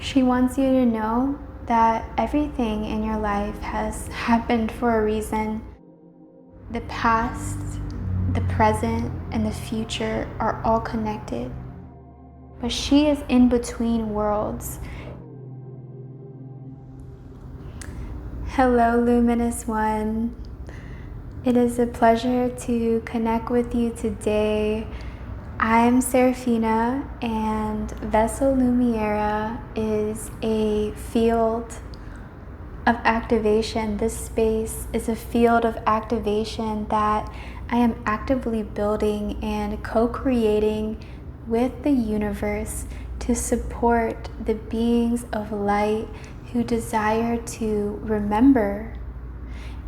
She wants you to know that everything in your life has happened for a reason. The past, the present, and the future are all connected. But she is in between worlds. Hello, Luminous One. It is a pleasure to connect with you today. I'm Serafina, and Vessel Lumiera is a field of activation. This space is a field of activation that I am actively building and co-creating with the universe to support the beings of light who desire to remember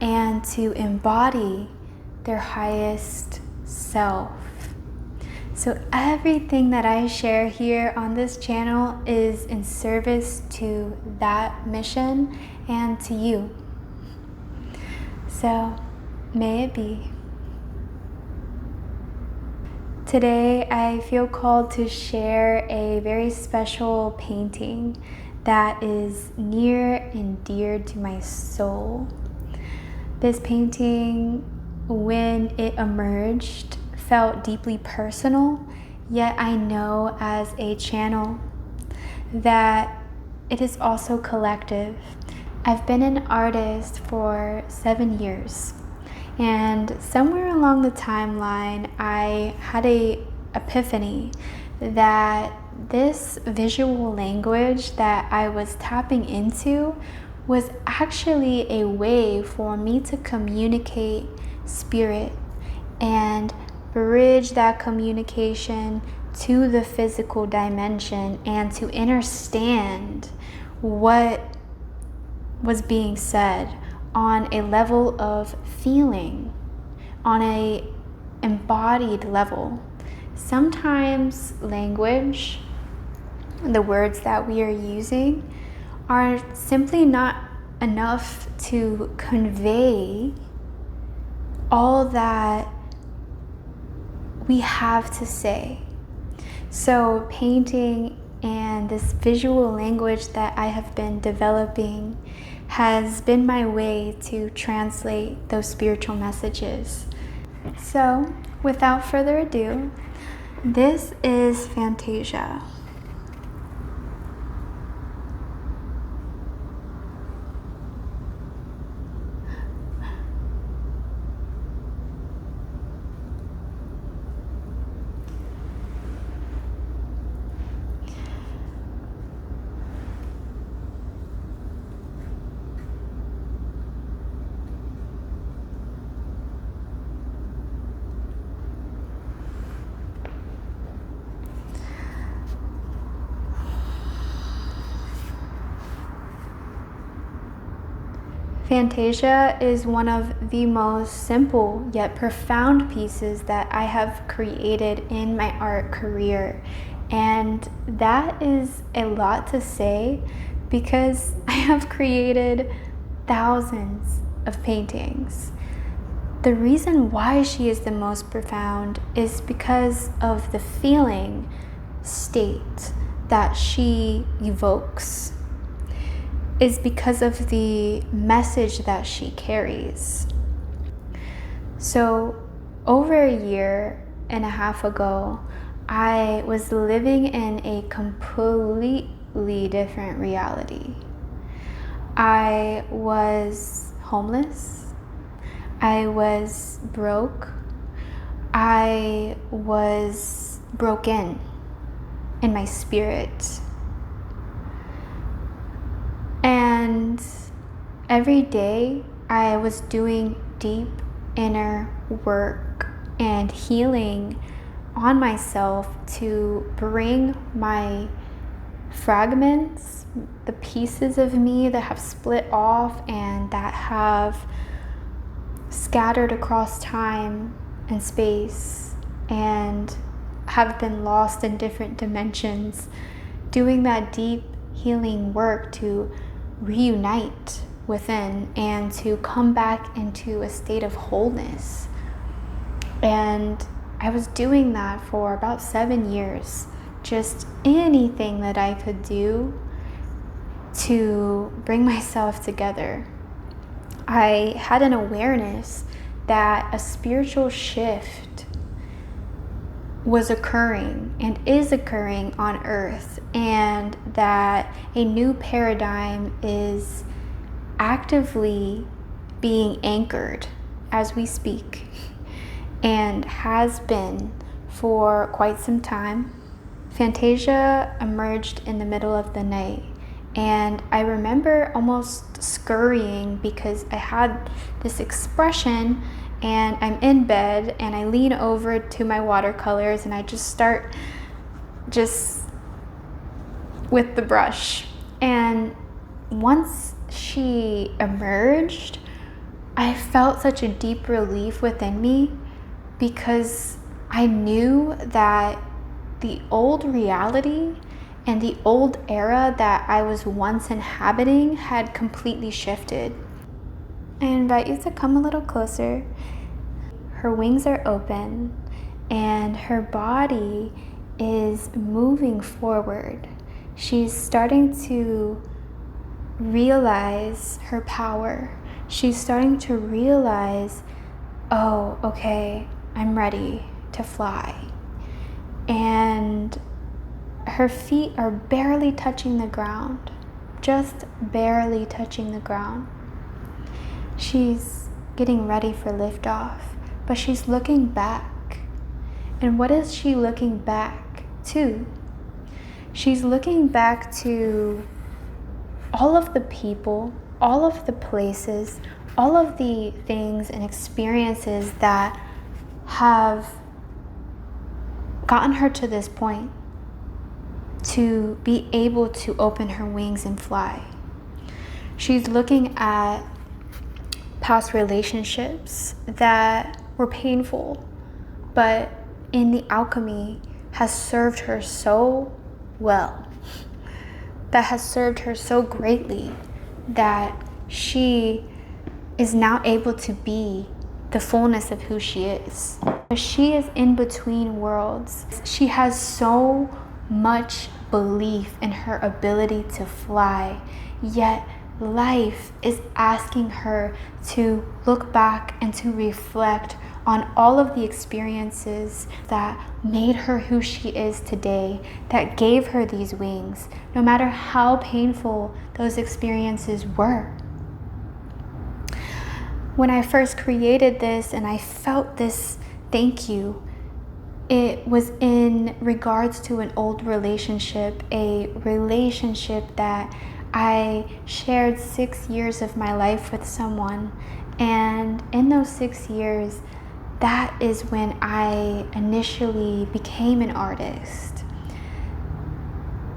and to embody their highest self. So everything that I share here on this channel is in service to that mission and to you. So may it be. Today I feel called to share a very special painting that is near and dear to my soul. This painting, when it emerged, felt deeply personal, yet I know as a channel that it is also collective. I've been an artist for 7 years, and somewhere along the timeline I had an epiphany that this visual language that I was tapping into was actually a way for me to communicate spirit and bridge that communication to the physical dimension and to understand what was being said on a level of feeling, on a embodied level. Sometimes language, the words that we are using, are simply not enough to convey all that we have to say. So painting and this visual language that I have been developing has been my way to translate those spiritual messages. So without further ado, this is Fantasia. Fantasia is one of the most simple yet profound pieces that I have created in my art career. And that is a lot to say because I have created thousands of paintings. The reason why she is the most profound is because of the feeling state that she evokes. Is because of the message that she carries. So over a year and a half ago, I was living in a completely different reality. I was homeless. I was broke. I was broken in my spirit. And every day I was doing deep inner work and healing on myself to bring my fragments, the pieces of me that have split off and that have scattered across time and space and have been lost in different dimensions, doing that deep healing work to reunite within and to come back into a state of wholeness. And I was doing that for about 7 years. Just anything that I could do to bring myself together. I had an awareness that a spiritual shift was occurring and is occurring on earth, and that a new paradigm is actively being anchored as we speak, and has been for quite some time. Fantasia emerged in the middle of the night, and I remember almost scurrying because I had this expression, and I'm in bed and I lean over to my watercolors and I just start with the brush. And once she emerged, I felt such a deep relief within me, because I knew that the old reality and the old era that I was once inhabiting had completely shifted. I invite you to come a little closer. Her wings are open and her body is moving forward. She's starting to realize her power. She's starting to realize, oh, okay, I'm ready to fly. And her feet are barely touching the ground, just barely touching the ground. She's getting ready for liftoff, but she's looking back. And what is she looking back to? She's looking back to all of the people, all of the places, all of the things and experiences that have gotten her to this point to be able to open her wings and fly. She's looking at past relationships that were painful, but in the alchemy has served her so well, that has served her so greatly, that she is now able to be the fullness of who she is. She is in between worlds. She has so much belief in her ability to fly, yet life is asking her to look back and to reflect on all of the experiences that made her who she is today, that gave her these wings, no matter how painful those experiences were. When I first created this and I felt this thank you, it was in regards to an old relationship, a relationship that I shared 6 years of my life with someone. And in those 6 years, that is when I initially became an artist.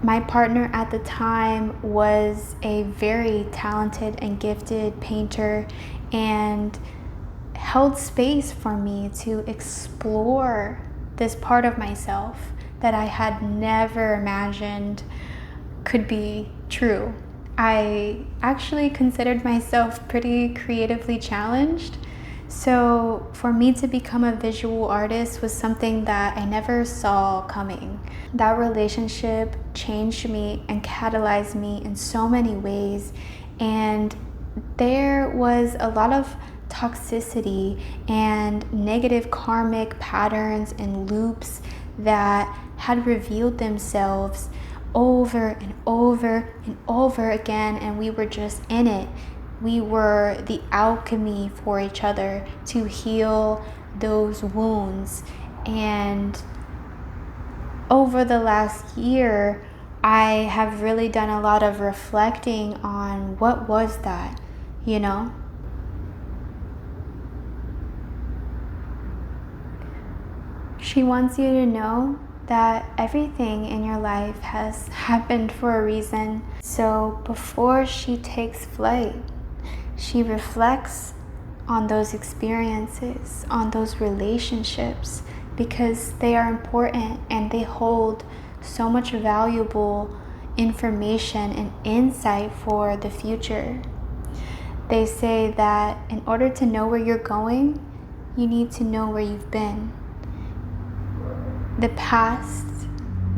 My partner at the time was a very talented and gifted painter, and held space for me to explore this part of myself that I had never imagined could be true. I actually considered myself pretty creatively challenged, so for me to become a visual artist was something that I never saw coming. That relationship changed me and catalyzed me in so many ways, and there was a lot of toxicity and negative karmic patterns and loops that had revealed themselves over and over and over again, and we were just in it. We were the alchemy for each other to heal those wounds. And over the last year, I have really done a lot of reflecting on what was that, you know? She wants you to know that everything in your life has happened for a reason. So before she takes flight, she reflects on those experiences, on those relationships, because they are important and they hold so much valuable information and insight for the future. They say that in order to know where you're going, you need to know where you've been. The past,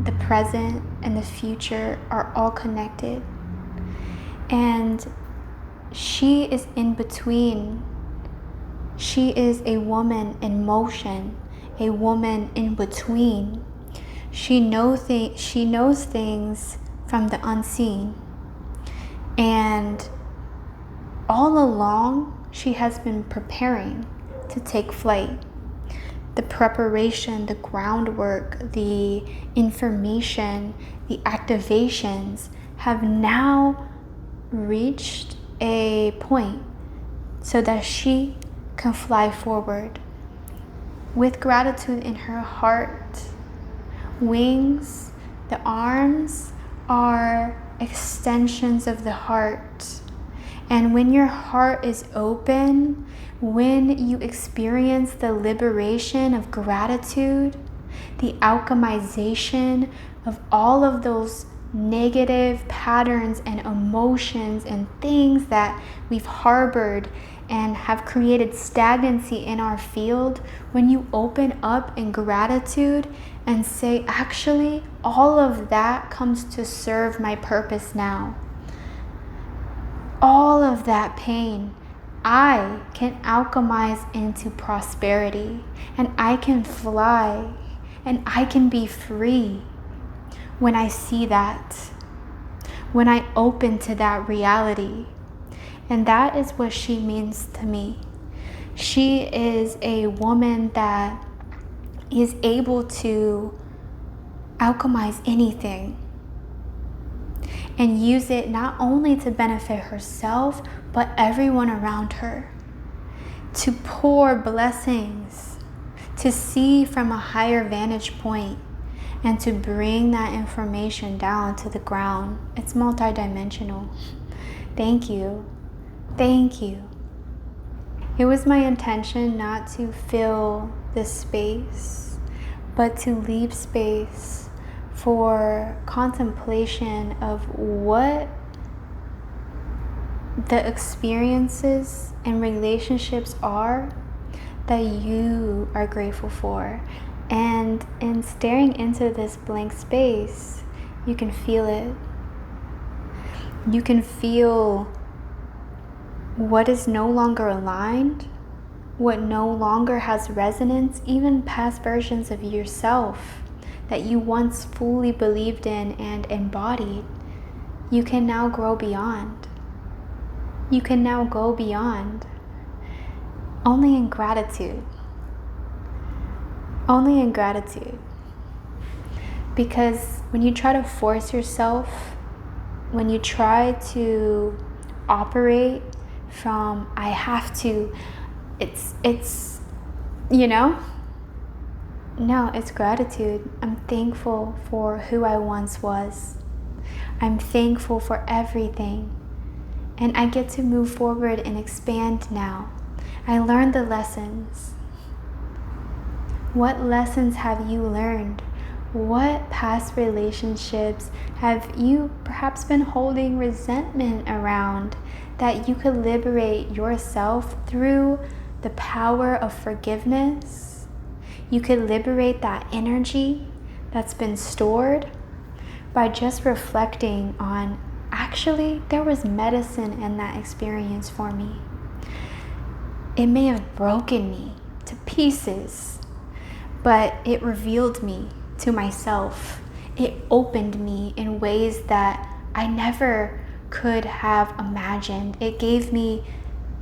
the present, and the future are all connected. And she is in between. She is a woman in motion, a woman in between. She knows things from the unseen. And all along, she has been preparing to take flight. The preparation, the groundwork, the information, the activations have now reached a point so that she can fly forward with gratitude in her heart. Wings, the arms are extensions of the heart. And when your heart is open, when you experience the liberation of gratitude, the alchemization of all of those negative patterns and emotions and things that we've harbored and have created stagnancy in our field, when you open up in gratitude and say, actually, all of that comes to serve my purpose now. All of that pain, I can alchemize into prosperity, and I can fly, and I can be free when I see that, when I open to that reality. And that is what she means to me. She is a woman that is able to alchemize anything and use it not only to benefit herself, but everyone around her. To pour blessings, to see from a higher vantage point, and to bring that information down to the ground. It's multidimensional. Thank you. Thank you. It was my intention not to fill this space, but to leave space for contemplation of what the experiences and relationships are that you are grateful for. And in staring into this blank space, you can feel it. You can feel what is no longer aligned, what no longer has resonance, even past versions of yourself that you once fully believed in and embodied. You can now grow beyond. You can now go beyond. Only in gratitude. Only in gratitude. Because when you try to force yourself, when you try to operate from I have to, it's no, it's gratitude. I'm thankful for who I once was. I'm thankful for everything. And I get to move forward and expand now. I learned the lessons. What lessons have you learned? What past relationships have you perhaps been holding resentment around that you could liberate yourself through the power of forgiveness? You could liberate that energy that's been stored by just reflecting on, actually, there was medicine in that experience for me. It may have broken me to pieces, but it revealed me to myself. It opened me in ways that I never could have imagined. It gave me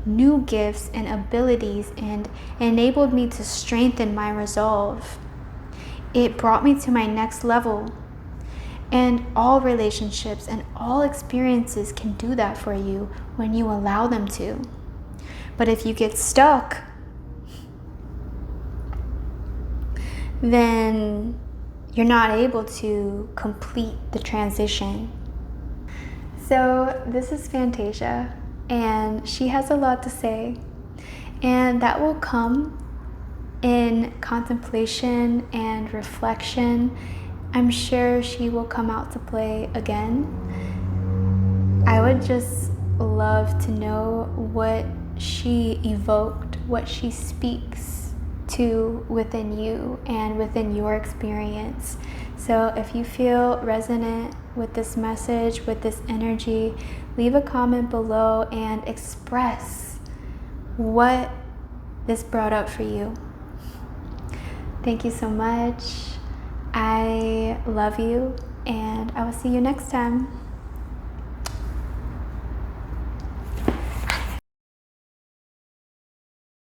new gifts and abilities and enabled me to strengthen my resolve. It brought me to my next level. And all relationships and all experiences can do that for you when you allow them to. But if you get stuck, then you're not able to complete the transition. So this is Fantasia, and she has a lot to say, and that will come in contemplation and reflection. I'm sure she will come out to play again. I would just love to know what she evoked, what she speaks to within you and within your experience. So if you feel resonant with this message, with this energy, leave a comment below and express what this brought up for you. Thank you so much. I love you, and I will see you next time.